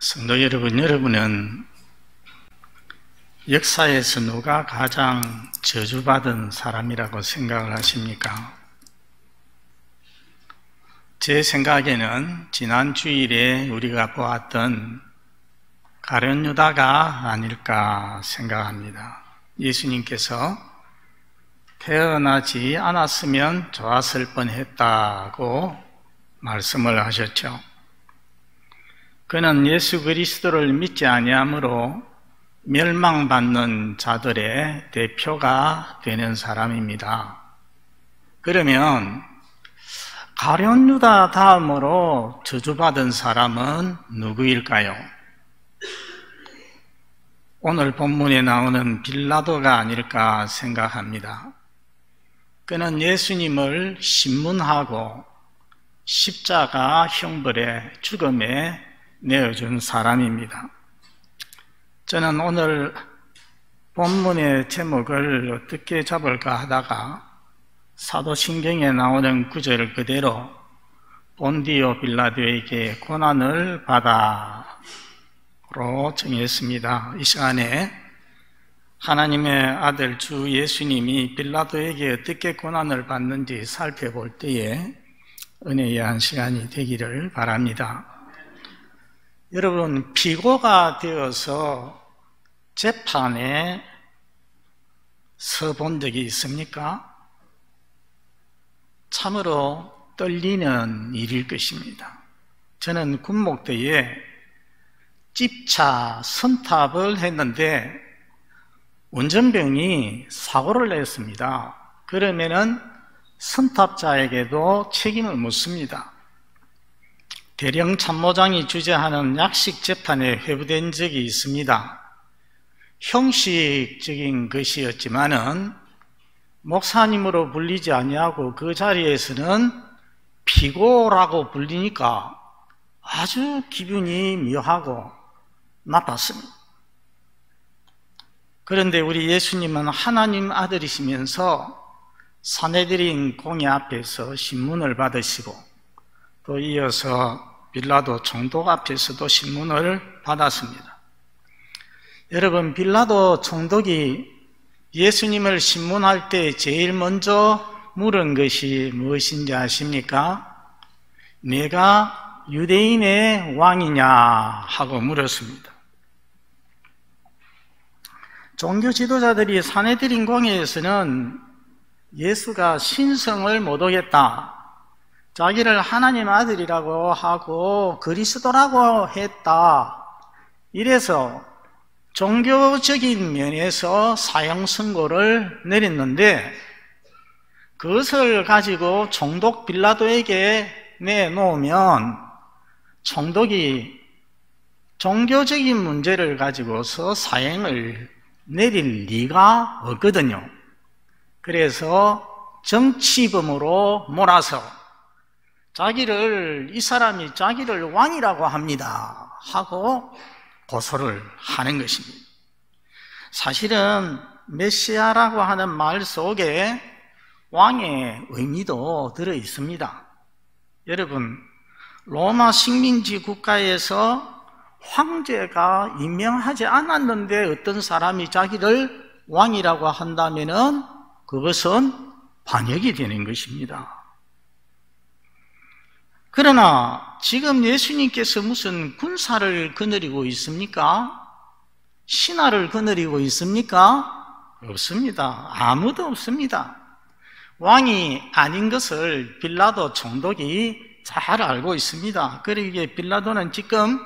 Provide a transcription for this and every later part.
성도 여러분, 여러분은 역사에서 누가 가장 저주받은 사람이라고 생각을 하십니까? 제 생각에는 지난 주일에 우리가 보았던 가룟 유다가 아닐까 생각합니다. 예수님께서 태어나지 않았으면 좋았을 뻔했다고 말씀을 하셨죠. 그는 예수 그리스도를 믿지 아니하므로 멸망받는 자들의 대표가 되는 사람입니다. 그러면 가룟 유다 다음으로 저주받은 사람은 누구일까요? 오늘 본문에 나오는 빌라도가 아닐까 생각합니다. 그는 예수님을 신문하고 십자가 형벌의 죽음에 내어준 사람입니다. 저는 오늘 본문의 제목을 어떻게 잡을까 하다가 사도신경에 나오는 구절 그대로 본디오 빌라도에게 고난을 받아로 정했습니다. 이 시간에 하나님의 아들 주 예수님이 빌라도에게 어떻게 고난을 받는지 살펴볼 때에 은혜의 한 시간이 되기를 바랍니다. 여러분, 피고가 되어서 재판에 서본 적이 있습니까? 참으로 떨리는 일일 것입니다. 저는 군목대에 집차 선탑을 했는데 운전병이 사고를 냈습니다. 그러면은 선탑자에게도 책임을 묻습니다. 대령 참모장이 주재하는 약식 재판에 회부된 적이 있습니다. 형식적인 것이었지만은 목사님으로 불리지 아니하고 그 자리에서는 피고라고 불리니까 아주 기분이 묘하고 나빴습니다. 그런데 우리 예수님은 하나님 아들이시면서 산헤드린 공회 앞에서 신문을 받으시고 또 이어서 빌라도 총독 앞에서도 신문을 받았습니다. 여러분, 빌라도 총독이 예수님을 신문할 때 제일 먼저 물은 것이 무엇인지 아십니까? 내가 유대인의 왕이냐 하고 물었습니다. 종교 지도자들이 산헤드린 공회에서는 예수가 신성을 못 오겠다, 자기를 하나님 아들이라고 하고 그리스도라고 했다, 이래서 종교적인 면에서 사형 선고를 내렸는데 그것을 가지고 총독 빌라도에게 내놓으면 총독이 종교적인 문제를 가지고서 사형을 내릴 리가 없거든요. 그래서 정치범으로 몰아서 이 사람이 자기를 왕이라고 합니다 하고 고소를 하는 것입니다. 사실은 메시아라고 하는 말 속에 왕의 의미도 들어 있습니다. 여러분, 로마 식민지 국가에서 황제가 임명하지 않았는데 어떤 사람이 자기를 왕이라고 한다면은 그것은 반역이 되는 것입니다. 그러나 지금 예수님께서 무슨 군사를 거느리고 있습니까? 신하를 거느리고 있습니까? 없습니다. 아무도 없습니다. 왕이 아닌 것을 빌라도 총독이 잘 알고 있습니다. 그러기에 빌라도는 지금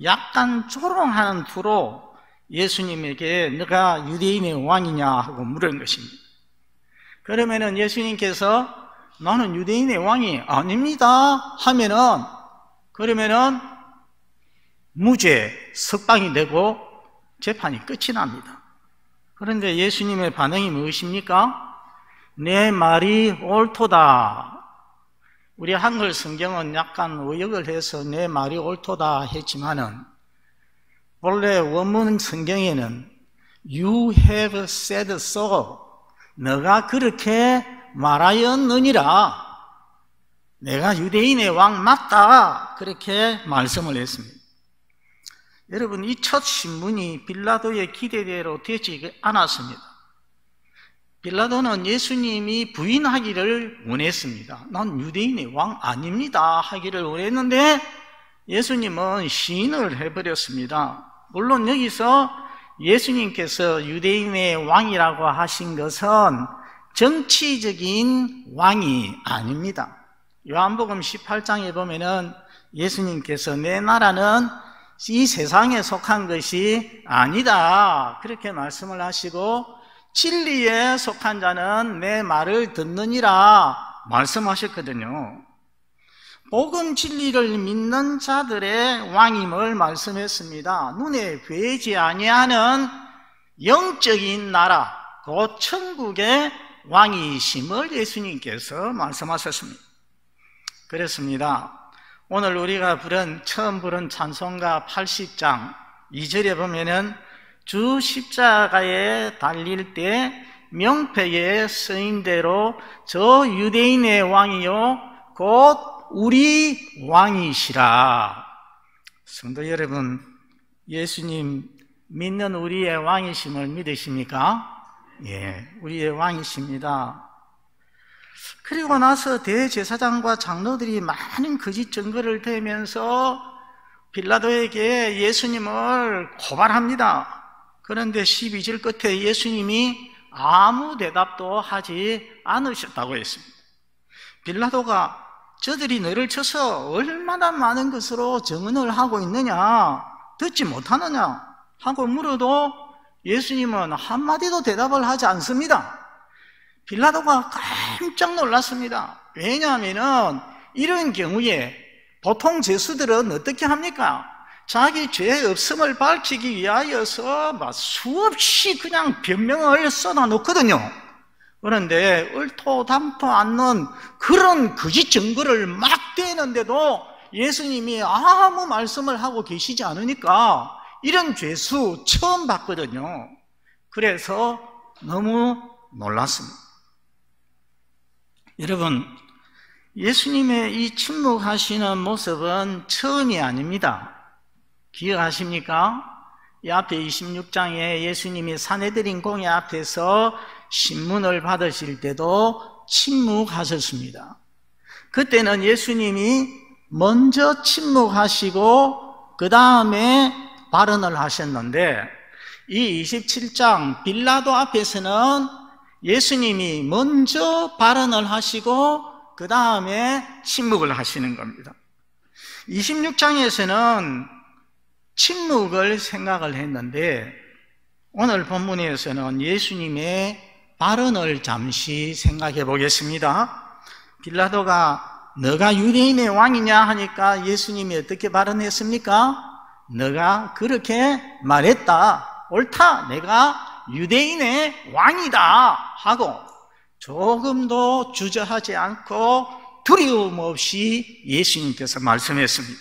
약간 조롱하는 투로 예수님에게 너가 유대인의 왕이냐 하고 물은 것입니다. 그러면은 예수님께서 나는 유대인의 왕이 아닙니다 하면은 그러면은 무죄 석방이 되고 재판이 끝이 납니다. 그런데 예수님의 반응이 무엇입니까? 내 말이 옳도다. 우리 한글 성경은 약간 의역을 해서 내 말이 옳도다 했지만은 원래 원문 성경에는 You have said so, 너가 그렇게 말하였느니라, 내가 유대인의 왕 맞다, 그렇게 말씀을 했습니다. 여러분, 이 첫 신문이 빌라도의 기대대로 되지 않았습니다. 빌라도는 예수님이 부인하기를 원했습니다. 난 유대인의 왕 아닙니다 하기를 원했는데 예수님은 시인을 해버렸습니다. 물론 여기서 예수님께서 유대인의 왕이라고 하신 것은 정치적인 왕이 아닙니다. 요한복음 18장에 보면은 예수님께서 내 나라는 이 세상에 속한 것이 아니다 그렇게 말씀을 하시고 진리에 속한 자는 내 말을 듣느니라 말씀하셨거든요. 복음 진리를 믿는 자들의 왕임을 말씀했습니다. 눈에 보이지 아니하는 영적인 나라, 곧 천국의 왕이심을 예수님께서 말씀하셨습니다. 그렇습니다. 오늘 우리가 처음 부른 찬송가 80장 2절에 보면은 주 십자가에 달릴 때 명패에 쓰인 대로 저 유대인의 왕이요 곧 우리 왕이시라. 성도 여러분, 예수님 믿는 우리의 왕이심을 믿으십니까? 예, 우리의 왕이십니다. 그리고 나서 대제사장과 장로들이 많은 거짓 증거를 대면서 빌라도에게 예수님을 고발합니다. 그런데 12절 끝에 예수님이 아무 대답도 하지 않으셨다고 했습니다. 빌라도가 저들이 너를 쳐서 얼마나 많은 것으로 증언을 하고 있느냐, 듣지 못하느냐 하고 물어도 예수님은 한마디도 대답을 하지 않습니다. 빌라도가 깜짝 놀랐습니다. 왜냐하면 이런 경우에 보통 죄수들은 어떻게 합니까? 자기 죄 없음을 밝히기 위하여서 막 수없이 그냥 변명을 쏟아놓거든요. 그런데 얼토당토 않는 그런 거짓 증거를 막 대는데도 예수님이 아무 말씀을 하고 계시지 않으니까 이런 죄수 처음 봤거든요. 그래서 너무 놀랐습니다. 여러분, 예수님의 이 침묵하시는 모습은 처음이 아닙니다. 기억하십니까? 이 앞에 26장에 예수님이 산헤드린 공회 앞에서 신문을 받으실 때도 침묵하셨습니다. 그때는 예수님이 먼저 침묵하시고 그 다음에 발언을 하셨는데 이 27장 빌라도 앞에서는 예수님이 먼저 발언을 하시고 그 다음에 침묵을 하시는 겁니다. 26장에서는 침묵을 생각을 했는데 오늘 본문에서는 예수님의 발언을 잠시 생각해 보겠습니다. 빌라도가 너가 유대인의 왕이냐 하니까 예수님이 어떻게 발언했습니까? 너가 그렇게 말했다. 옳다. 내가 유대인의 왕이다 하고 조금도 주저하지 않고 두려움 없이 예수님께서 말씀했습니다.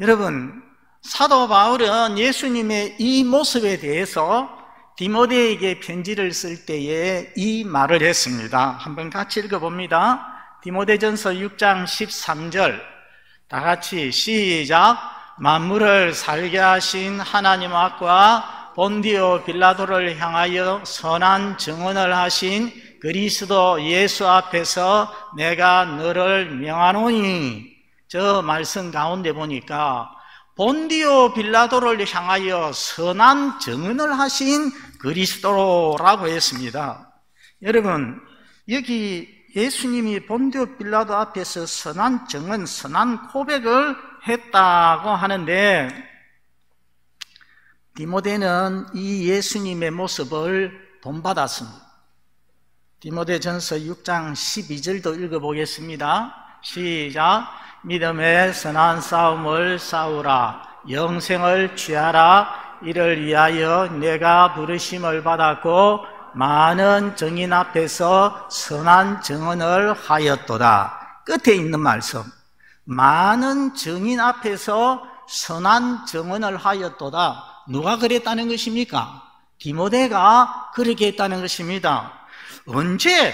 여러분, 사도 바울은 예수님의 이 모습에 대해서 디모데에게 편지를 쓸 때에 이 말을 했습니다. 한번 같이 읽어봅니다. 디모데전서 6장 13절 다 같이 시작. 만물을 살게 하신 하나님 앞과 본디오 빌라도를 향하여 선한 증언을 하신 그리스도 예수 앞에서 내가 너를 명하노니. 저 말씀 가운데 보니까 본디오 빌라도를 향하여 선한 증언을 하신 그리스도라고 했습니다. 여러분, 여기 예수님이 본디오 빌라도 앞에서 선한 증언, 선한 고백을 했다고 하는데 디모데는 이 예수님의 모습을 본받았습니다. 디모데전서 6장 12절도 읽어보겠습니다. 시작. 믿음의 선한 싸움을 싸우라. 영생을 취하라. 이를 위하여 내가 부르심을 받았고 많은 증인 앞에서 선한 증언을 하였도다. 끝에 있는 말씀, 많은 증인 앞에서 선한 증언을 하였도다. 누가 그랬다는 것입니까? 디모데가 그렇게 했다는 것입니다. 언제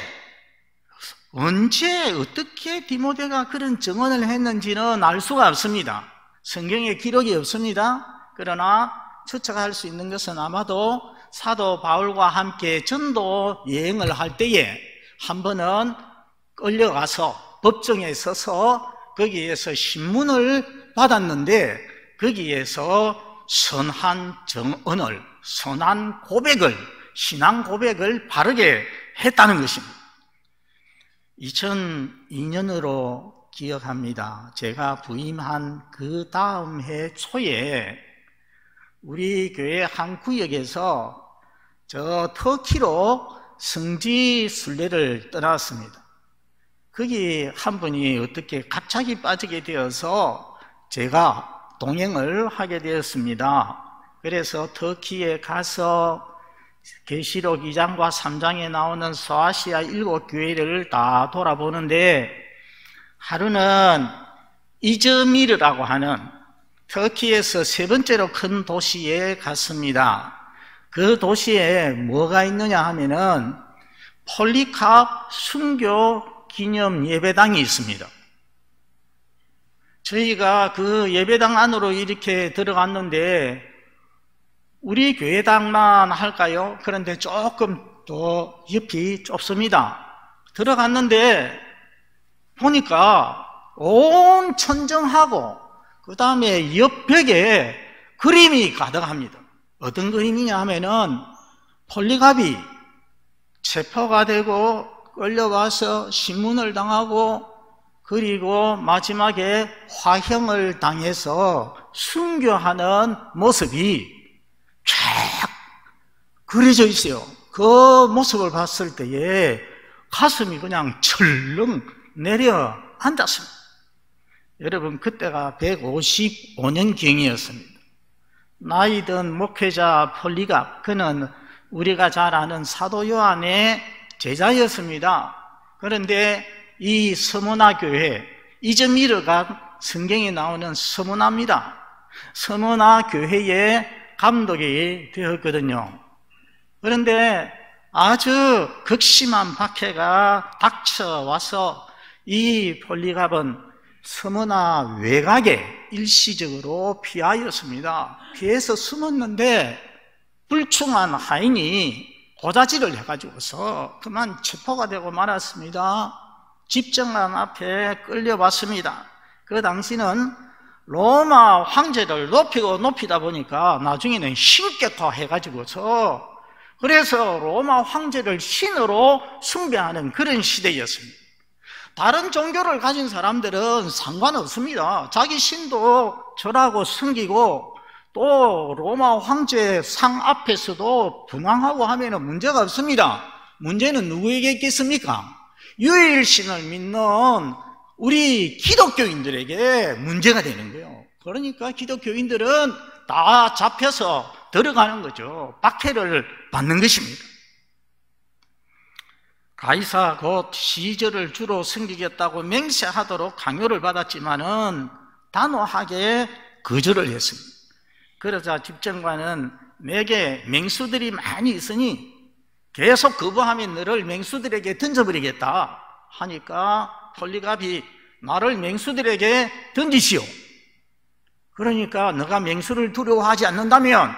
어떻게 디모데가 그런 증언을 했는지는 알 수가 없습니다. 성경에 기록이 없습니다. 그러나 추측할 수 있는 것은 아마도 사도 바울과 함께 전도 여행을 할 때에 한 번은 끌려가서 법정에 서서 거기에서 신문을 받았는데 거기에서 선한 정언을, 선한 고백을, 신앙 고백을 바르게 했다는 것입니다. 2002년으로 기억합니다. 제가 부임한 그 다음 해 초에 우리 교회 한 구역에서 저 터키로 성지 순례를 떠났습니다. 거기 한 분이 어떻게 갑자기 빠지게 되어서 제가 동행을 하게 되었습니다. 그래서 터키에 가서 계시록 2장과 3장에 나오는 소아시아 7교회를 다 돌아보는데 하루는 이즈미르라고 하는 터키에서 세 번째로 큰 도시에 갔습니다. 그 도시에 뭐가 있느냐 하면은 폴리캅 순교 기념 예배당이 있습니다. 저희가 그 예배당 안으로 이렇게 들어갔는데 우리 교회당만 할까요? 그런데 조금 더 옆이 좁습니다. 들어갔는데 보니까 온 천정하고 그 다음에 옆 벽에 그림이 가득합니다. 어떤 그림이냐 하면은 폴리갑이 체포가 되고 끌려와서 신문을 당하고 그리고 마지막에 화형을 당해서 순교하는 모습이 쫙 그려져 있어요. 그 모습을 봤을 때에 가슴이 그냥 철렁 내려앉았습니다. 여러분, 그때가 155년경이었습니다. 나이든 목회자 폴리갑, 그는 우리가 잘 아는 사도 요한의 제자였습니다. 그런데 이 서머나 교회, 이즈미르가 성경에 나오는 서머나입니다. 서머나 교회의 감독이 되었거든요. 그런데 아주 극심한 박해가 닥쳐와서 이 폴리갑은 서머나 외곽에 일시적으로 피하였습니다. 피해서 숨었는데 불충한 하인이 고자질을 해가지고서 그만 체포가 되고 말았습니다. 집정관 앞에 끌려왔습니다. 그 당시는 로마 황제를 높이고 높이다 보니까 나중에는 신격화 해가지고서 그래서 로마 황제를 신으로 숭배하는 그런 시대였습니다. 다른 종교를 가진 사람들은 상관없습니다. 자기 신도 절하고 섬기고 또 로마 황제 상 앞에서도 분황하고 하면 문제가 없습니다. 문제는 누구에게 있겠습니까? 유일신을 믿는 우리 기독교인들에게 문제가 되는 거예요. 그러니까 기독교인들은 다 잡혀서 들어가는 거죠. 박해를 받는 것입니다. 가이사 곧 시저를 주로 섬기겠다고 맹세하도록 강요를 받았지만은 단호하게 거절을 했습니다. 그러자 집정관은 내게 맹수들이 많이 있으니 계속 거부하면 너를 맹수들에게 던져버리겠다 하니까 폴리갑이 나를 맹수들에게 던지시오. 그러니까 너가 맹수를 두려워하지 않는다면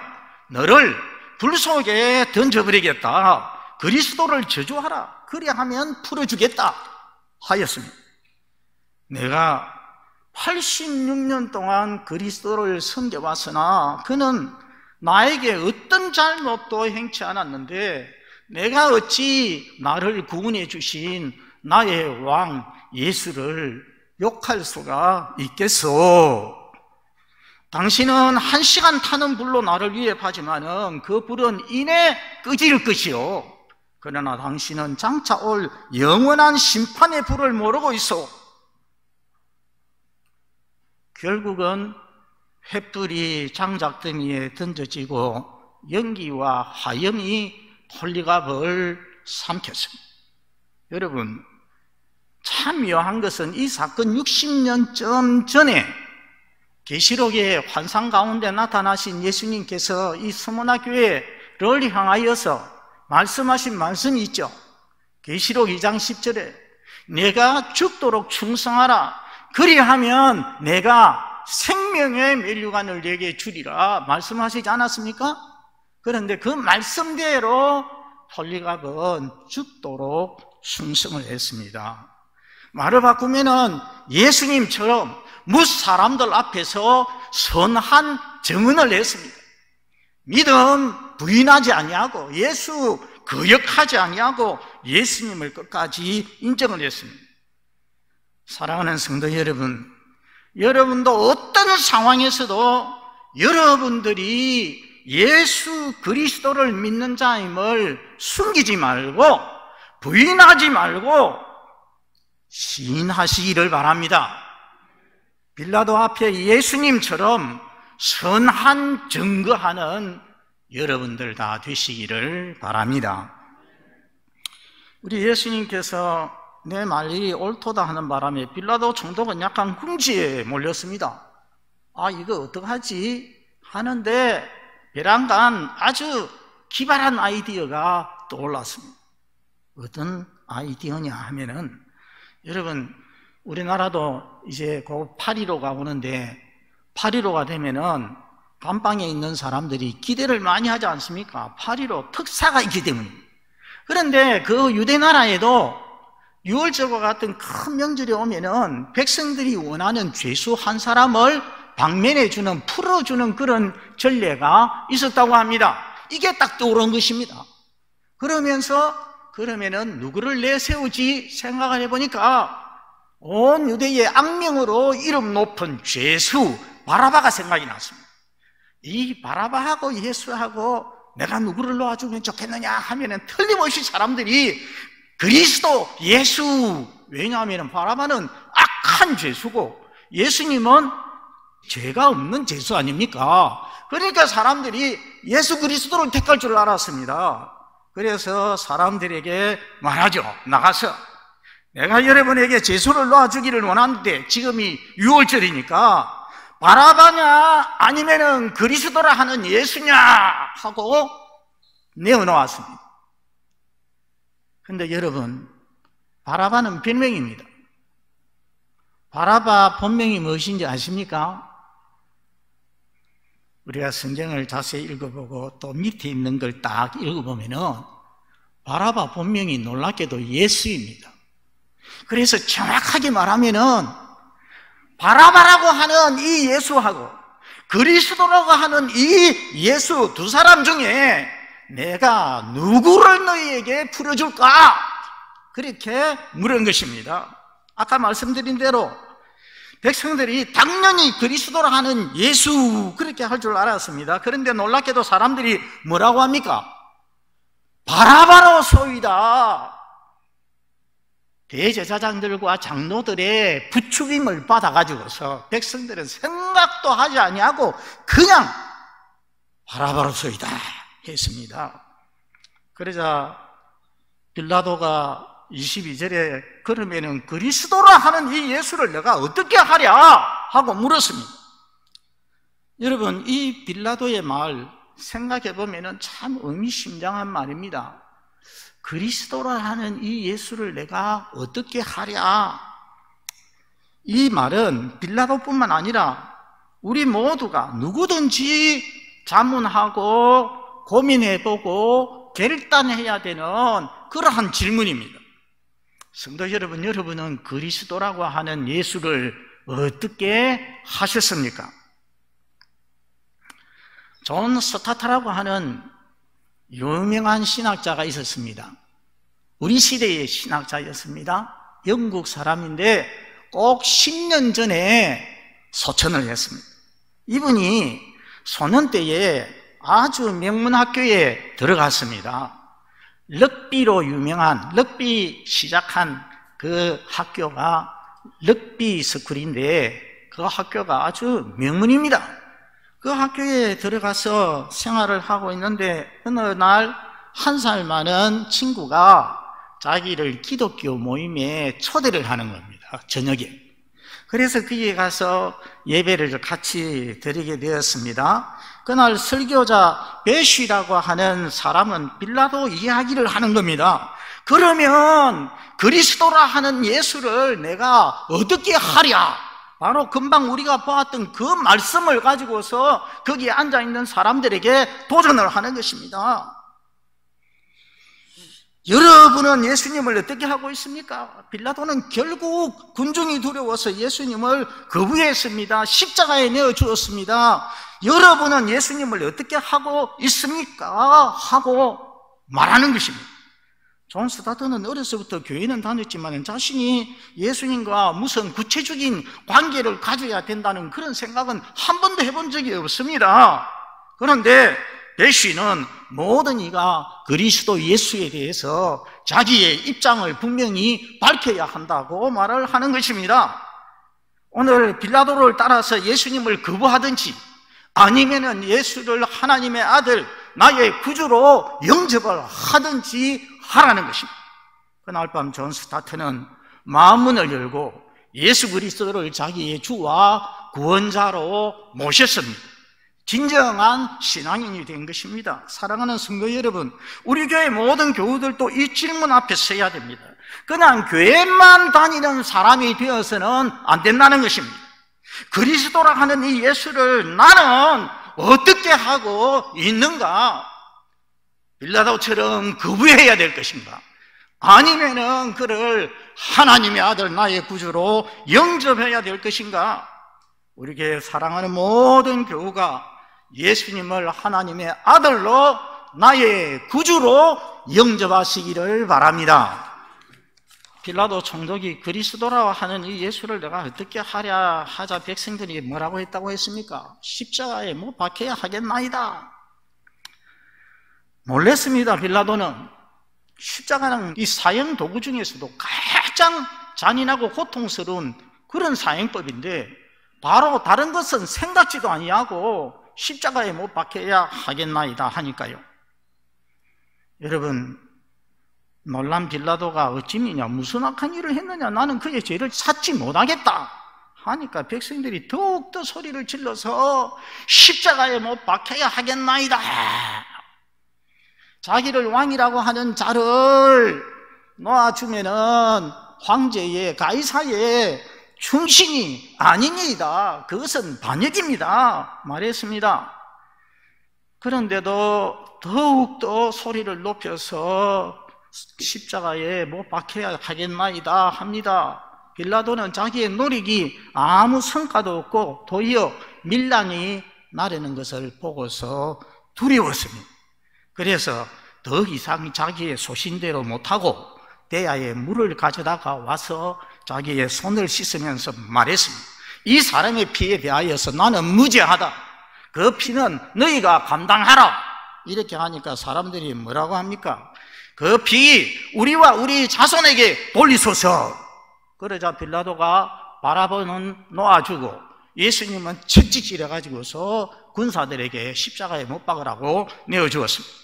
너를 불 속에 던져버리겠다. 그리스도를 저주하라. 그리하면 풀어주겠다 하였습니다. 내가 86년 동안 그리스도를 섬겨왔으나 그는 나에게 어떤 잘못도 행치 않았는데 내가 어찌 나를 구원해 주신 나의 왕 예수를 욕할 수가 있겠소? 당신은 1시간 타는 불로 나를 위협하지만은 그 불은 이내 꺼질 것이요. 그러나 당신은 장차 올 영원한 심판의 불을 모르고 있어. 결국은 횃불이 장작더미에 던져지고 연기와 화염이 폴리갑을 삼켰습니다. 여러분, 참 묘한 것은 이 사건 60년쯤 전에 계시록의 환상 가운데 나타나신 예수님께서 이 스무나 교회를 향하여서 말씀하신 말씀이 있죠. 계시록 2장 10절에 내가 죽도록 충성하라. 그리하면 내가 생명의 면류관을 내게 주리라 말씀하시지 않았습니까? 그런데 그 말씀대로 폴리갑은 죽도록 충성을 했습니다. 말을 바꾸면은 예수님처럼 뭇 사람들 앞에서 선한 증언을 했습니다. 믿음 부인하지 아니하고 예수 거역하지 아니하고 예수님을 끝까지 인정을 했습니다. 사랑하는 성도 여러분, 여러분도 어떤 상황에서도 여러분들이 예수 그리스도를 믿는 자임을 숨기지 말고 부인하지 말고 시인하시기를 바랍니다. 빌라도 앞에 예수님처럼 선한 증거하는 여러분들 다 되시기를 바랍니다. 우리 예수님께서 내 말이 옳도다 하는 바람에 빌라도 총독은 약간 궁지에 몰렸습니다. 이거 어떡하지? 하는데 베란간 아주 기발한 아이디어가 떠올랐습니다. 어떤 아이디어냐 하면은, 여러분 우리나라도 이제 곧 8.15가 오는데 8.15가 되면은 감방에 있는 사람들이 기대를 많이 하지 않습니까? 8.15 특사가 있기 때문입니다. 그런데 그 유대 나라에도 유월절과 같은 큰 명절이 오면은 백성들이 원하는 죄수 한 사람을 방면해주는, 풀어주는 그런 전례가 있었다고 합니다. 이게 딱 떠오른 것입니다. 그러면은 누구를 내세우지 생각을 해보니까 온 유대의 악명으로 이름 높은 죄수 바라바가 생각이 났습니다. 이 바라바하고 예수하고 내가 누구를 놓아주면 좋겠느냐 하면은 틀림없이 사람들이 그리스도, 예수, 왜냐하면 바라바는 악한 죄수고 예수님은 죄가 없는 죄수 아닙니까? 그러니까 사람들이 예수 그리스도를 택할 줄 알았습니다. 그래서 사람들에게 말하죠. 나가서 내가 여러분에게 죄수를 놓아주기를 원하는데 지금이 6월절이니까 바라바냐 아니면은 그리스도라 하는 예수냐 하고 내어놓았습니다. 근데 여러분, 바라바는 별명입니다. 바라바 본명이 무엇인지 아십니까? 우리가 성경을 자세히 읽어보고 또 밑에 있는 걸 딱 읽어보면은 바라바 본명이 놀랍게도 예수입니다. 그래서 정확하게 말하면은 바라바라고 하는 이 예수하고 그리스도라고 하는 이 예수 두 사람 중에 내가 누구를 너희에게 풀어줄까? 그렇게 물은 것입니다. 아까 말씀드린 대로 백성들이 당연히 그리스도라 하는 예수 그렇게 할 줄 알았습니다. 그런데 놀랍게도 사람들이 뭐라고 합니까? 바라바로소이다. 대제사장들과 장로들의 부추김을 받아가지고서 백성들은 생각도 하지 아니하고 그냥 바라바로소이다 했습니다. 그러자 빌라도가 22절에 그러면은 그리스도라 하는 이 예수를 내가 어떻게 하랴 하고 물었습니다. 여러분, 이 빌라도의 말 생각해 보면은 참 의미심장한 말입니다. 그리스도라 하는 이 예수를 내가 어떻게 하랴. 이 말은 빌라도뿐만 아니라 우리 모두가 누구든지 자문하고 고민해보고 결단해야 되는 그러한 질문입니다. 성도 여러분, 여러분은 그리스도라고 하는 예수를 어떻게 하셨습니까? 존 스타트라고 하는 유명한 신학자가 있었습니다. 우리 시대의 신학자였습니다. 영국 사람인데 꼭 10년 전에 소천을 했습니다. 이분이 소년 때에 아주 명문학교에 들어갔습니다. 럭비로 유명한, 럭비 시작한 그 학교가 럭비 스쿨인데 그 학교가 아주 명문입니다. 그 학교에 들어가서 생활을 하고 있는데 어느 날 1살 많은 친구가 자기를 기독교 모임에 초대를 하는 겁니다. 저녁에. 그래서 거기에 가서 예배를 같이 드리게 되었습니다. 그날 설교자 베쉬라고 하는 사람은 빌라도 이야기를 하는 겁니다. 그러면 그리스도라 하는 예수를 내가 어떻게 하랴 바로 금방 우리가 보았던 그 말씀을 가지고서 거기에 앉아있는 사람들에게 도전을 하는 것입니다. 여러분은 예수님을 어떻게 하고 있습니까? 빌라도는 결국 군중이 두려워서 예수님을 거부했습니다. 십자가에 내어 주었습니다. 여러분은 예수님을 어떻게 하고 있습니까? 하고 말하는 것입니다. 존 스타트는 어려서부터 교회는 다녔지만 자신이 예수님과 무슨 구체적인 관계를 가져야 된다는 그런 생각은 한 번도 해본 적이 없습니다. 그런데 배시는 모든 이가 그리스도 예수에 대해서 자기의 입장을 분명히 밝혀야 한다고 말을 하는 것입니다. 오늘 빌라도를 따라서 예수님을 거부하든지 아니면은 예수를 하나님의 아들, 나의 구주로 영접을 하든지 하라는 것입니다. 그날 밤 존 스타트는 마음문을 열고 예수 그리스도를 자기의 주와 구원자로 모셨습니다. 진정한 신앙인이 된 것입니다. 사랑하는 성도 여러분, 우리 교회 모든 교우들도 이 질문 앞에 서야 됩니다. 그냥 교회만 다니는 사람이 되어서는 안 된다는 것입니다. 그리스도라 하는 이 예수를 나는 어떻게 하고 있는가? 빌라도처럼 거부해야 될 것인가? 아니면은 그를 하나님의 아들 나의 구주로 영접해야 될 것인가? 우리 교회 사랑하는 모든 교우가 예수님을 하나님의 아들로 나의 구주로 영접하시기를 바랍니다. 빌라도 총독이 그리스도라 하는 이 예수를 내가 어떻게 하랴 하자 백성들이 뭐라고 했다고 했습니까? 십자가에 못 박혀야 하겠나이다. 놀랬습니다. 빌라도는. 십자가는 이 사형 도구 중에서도 가장 잔인하고 고통스러운 그런 사형법인데 바로 다른 것은 생각지도 아니하고 십자가에 못 박혀야 하겠나이다 하니까요. 여러분, 놀란 빌라도가 어찌미냐, 무슨 악한 일을 했느냐, 나는 그의 죄를 찾지 못하겠다 하니까 백성들이 더욱더 소리를 질러서 십자가에 못 박혀야 하겠나이다. 자기를 왕이라고 하는 자를 놓아주면은 황제의 가이사의 충신이 아니니이다. 그것은 반역입니다 말했습니다. 그런데도 더욱더 소리를 높여서 십자가에 못 박혀야 하겠나이다 합니다. 빌라도는 자기의 노력이 아무 성과도 없고 도리어 밀란이 나르는 것을 보고서 두려웠습니다. 그래서 더 이상 자기의 소신대로 못하고 대야에 물을 가져다가 와서 자기의 손을 씻으면서 말했습니다. 이 사람의 피에 대하여서 나는 무죄하다. 그 피는 너희가 감당하라. 이렇게 하니까 사람들이 뭐라고 합니까? 그 피 우리와 우리 자손에게 돌리소서. 그러자 빌라도가 바라보는 놓아주고 예수님은 채찍질해 가지고서 군사들에게 십자가에 못 박으라고 내어주었습니다.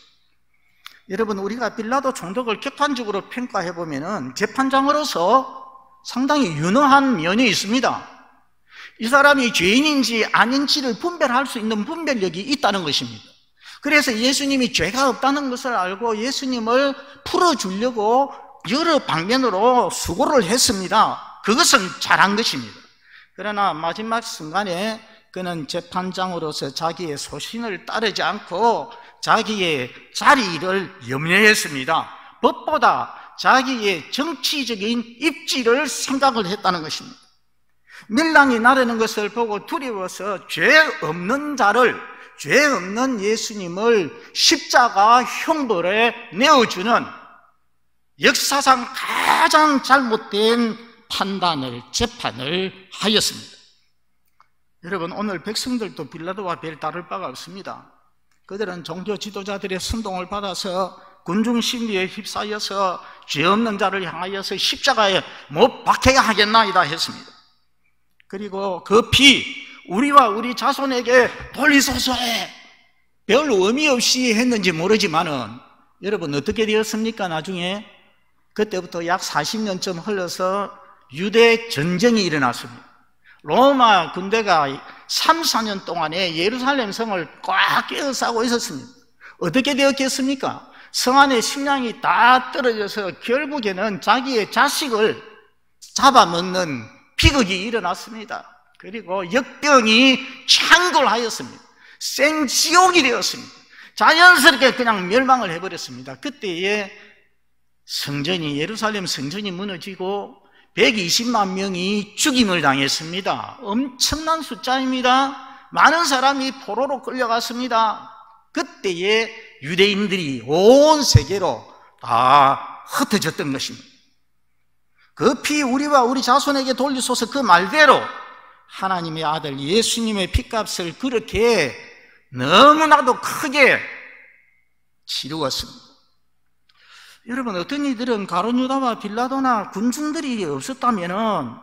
여러분, 우리가 빌라도 총독을 객관적으로 평가해 보면은 재판장으로서 상당히 유능한 면이 있습니다. 이 사람이 죄인인지 아닌지를 분별할 수 있는 분별력이 있다는 것입니다. 그래서 예수님이 죄가 없다는 것을 알고 예수님을 풀어주려고 여러 방면으로 수고를 했습니다. 그것은 잘한 것입니다. 그러나 마지막 순간에 그는 재판장으로서 자기의 소신을 따르지 않고 자기의 자리를 염려했습니다. 법보다 자기의 정치적인 입지를 생각을 했다는 것입니다. 밀란이 나르는 것을 보고 두려워서 죄 없는 자를, 죄 없는 예수님을 십자가 형벌에 내어주는 역사상 가장 잘못된 판단을, 재판을 하였습니다. 여러분, 오늘 백성들도 빌라도와 별 다를 바가 없습니다. 그들은 종교 지도자들의 선동을 받아서 군중 심리에 휩싸여서 죄 없는 자를 향하여서 십자가에 못 박혀야 하겠나이다 했습니다. 그리고 그 피 우리와 우리 자손에게 돌리소서 별 의미 없이 했는지 모르지만은 여러분 어떻게 되었습니까? 나중에 그때부터 약 40년쯤 흘러서 유대 전쟁이 일어났습니다. 로마 군대가 3, 4년 동안에 예루살렘 성을 꽉 깨어싸고 있었습니다. 어떻게 되었겠습니까? 성 안에 식량이 다 떨어져서 결국에는 자기의 자식을 잡아먹는 비극이 일어났습니다. 그리고 역병이 창궐하였습니다. 생지옥이 되었습니다. 자연스럽게 그냥 멸망을 해버렸습니다. 그때에 성전이, 예루살렘 성전이 무너지고 120만 명이 죽임을 당했습니다. 엄청난 숫자입니다. 많은 사람이 포로로 끌려갔습니다. 그때에 유대인들이 온 세계로 다 흩어졌던 것입니다. 그 피 우리와 우리 자손에게 돌리소서, 그 말대로 하나님의 아들 예수님의 피값을 그렇게 너무나도 크게 치루었습니다. 여러분, 어떤 이들은 가룟 유다와 빌라도나 군중들이 없었다면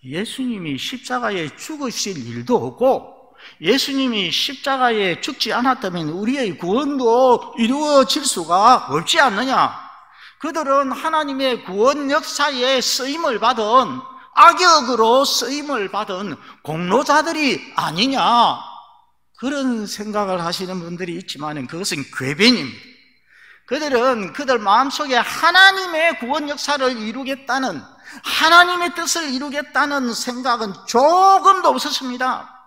예수님이 십자가에 죽으실 일도 없고, 예수님이 십자가에 죽지 않았다면 우리의 구원도 이루어질 수가 없지 않느냐. 그들은 하나님의 구원 역사에 쓰임을 받은, 악역으로 쓰임을 받은 공로자들이 아니냐, 그런 생각을 하시는 분들이 있지만 그것은 궤변입니다. 그들은 그들 마음속에 하나님의 구원 역사를 이루겠다는, 하나님의 뜻을 이루겠다는 생각은 조금도 없었습니다.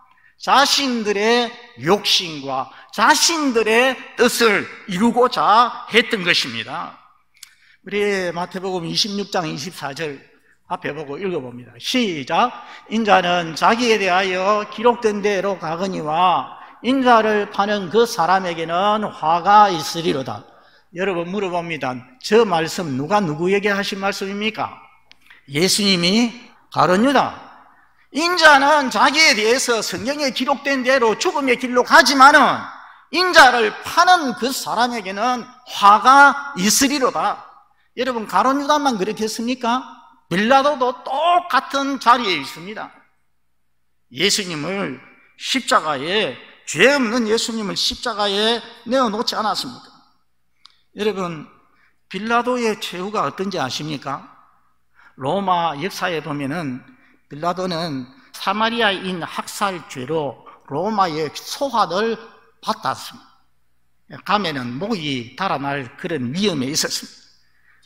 자신들의 욕심과 자신들의 뜻을 이루고자 했던 것입니다. 우리 마태복음 26장 24절 앞에 보고 읽어봅니다. 시작. 인자는 자기에 대하여 기록된 대로 가거니와 인자를 파는 그 사람에게는 화가 있으리로다. 여러분, 물어봅니다. 저 말씀 누가 누구에게 하신 말씀입니까? 예수님이 가룟 유다, 인자는 자기에 대해서 성경에 기록된 대로 죽음의 길로 가지만은 인자를 파는 그 사람에게는 화가 있으리로다. 여러분, 가룟 유다만 그렇게 했습니까? 빌라도도 똑같은 자리에 있습니다. 예수님을 십자가에, 죄 없는 예수님을 십자가에 내어놓지 않았습니까? 여러분, 빌라도의 최후가 어떤지 아십니까? 로마 역사에 보면은 빌라도는 사마리아인 학살죄로 로마의 소환을 받았습니다. 가면은 목이 달아날 그런 위험에 있었습니다.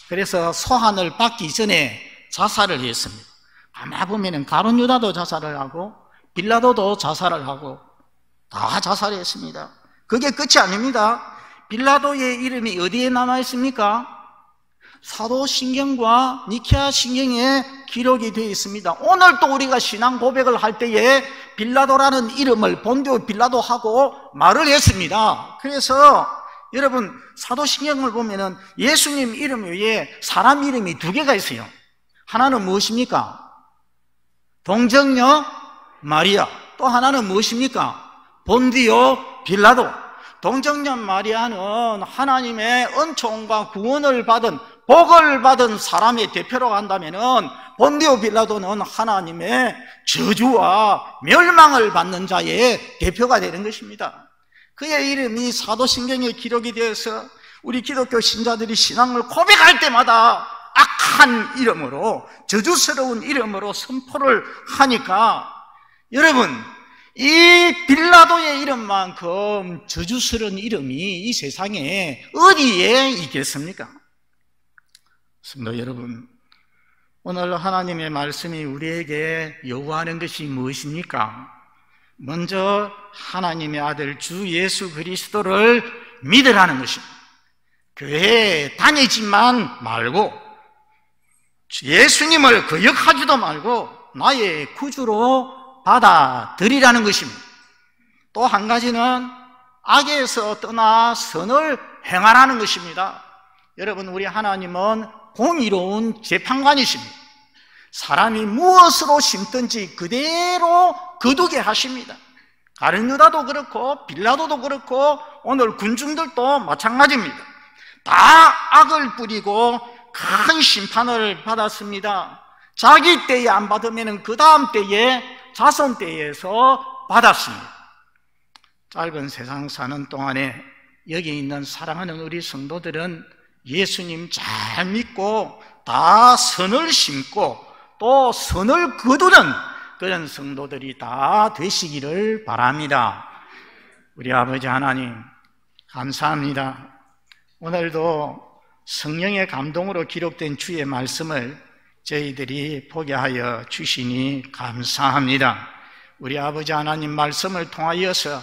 그래서 소환을 받기 전에 자살을 했습니다. 아마 보면은 가룟 유다도 자살을 하고 빌라도도 자살을 하고 다 자살했습니다. 그게 끝이 아닙니다. 빌라도의 이름이 어디에 남아 있습니까? 사도신경과 니케아 신경에 기록이 되어 있습니다. 오늘 또 우리가 신앙 고백을 할 때에 빌라도라는 이름을 본디오 빌라도하고 말을 했습니다. 그래서 여러분, 사도신경을 보면은 예수님 이름 외에 사람 이름이 두 개가 있어요. 하나는 무엇입니까? 동정녀 마리아. 또 하나는 무엇입니까? 본디오 빌라도. 동정녀 마리아는 하나님의 은총과 구원을 받은, 복을 받은 사람의 대표로 간다면은 본디오 빌라도는 하나님의 저주와 멸망을 받는 자의 대표가 되는 것입니다. 그의 이름이 사도신경에 기록이 되어서 우리 기독교 신자들이 신앙을 고백할 때마다 악한 이름으로, 저주스러운 이름으로 선포를 하니까, 여러분, 이 빌라도의 이름만큼 저주스러운 이름이 이 세상에 어디에 있겠습니까? 그렇습니다. 여러분, 오늘 하나님의 말씀이 우리에게 요구하는 것이 무엇입니까? 먼저 하나님의 아들 주 예수 그리스도를 믿으라는 것입니다. 교회에 다니지만 말고, 예수님을 거역하지도 말고 나의 구주로 받아들이라는 것입니다. 또 한 가지는 악에서 떠나 선을 행하라는 것입니다. 여러분, 우리 하나님은 공의로운 재판관이십니다. 사람이 무엇으로 심든지 그대로 거두게 하십니다. 가룟 유다도 그렇고 빌라도도 그렇고 오늘 군중들도 마찬가지입니다. 다 악을 뿌리고 큰 심판을 받았습니다. 자기 때에 안 받으면 그 다음 때에 자손 때에서 받았습니다. 짧은 세상 사는 동안에 여기 있는 사랑하는 우리 성도들은 예수님 잘 믿고 다 선을 심고 또 선을 거두는 그런 성도들이 다 되시기를 바랍니다. 우리 아버지 하나님, 감사합니다. 오늘도 성령의 감동으로 기록된 주의 말씀을 저희들이 보게 하여 주시니 감사합니다. 우리 아버지 하나님 말씀을 통하여서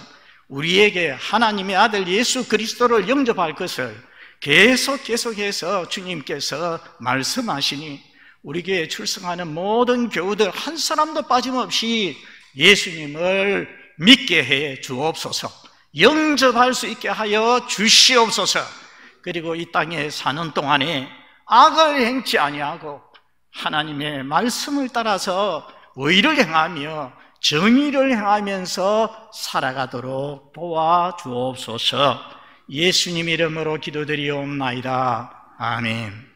우리에게 하나님의 아들 예수 그리스도를 영접할 것을 계속해서 주님께서 말씀하시니 우리 교회에 출석하는 모든 교우들 한 사람도 빠짐없이 예수님을 믿게 해 주옵소서, 영접할 수 있게 하여 주시옵소서. 그리고 이 땅에 사는 동안에 악을 행치 아니하고 하나님의 말씀을 따라서 의를 행하며 정의를 행하면서 살아가도록 도와주옵소서. 예수님 이름으로 기도드리옵나이다. 아멘.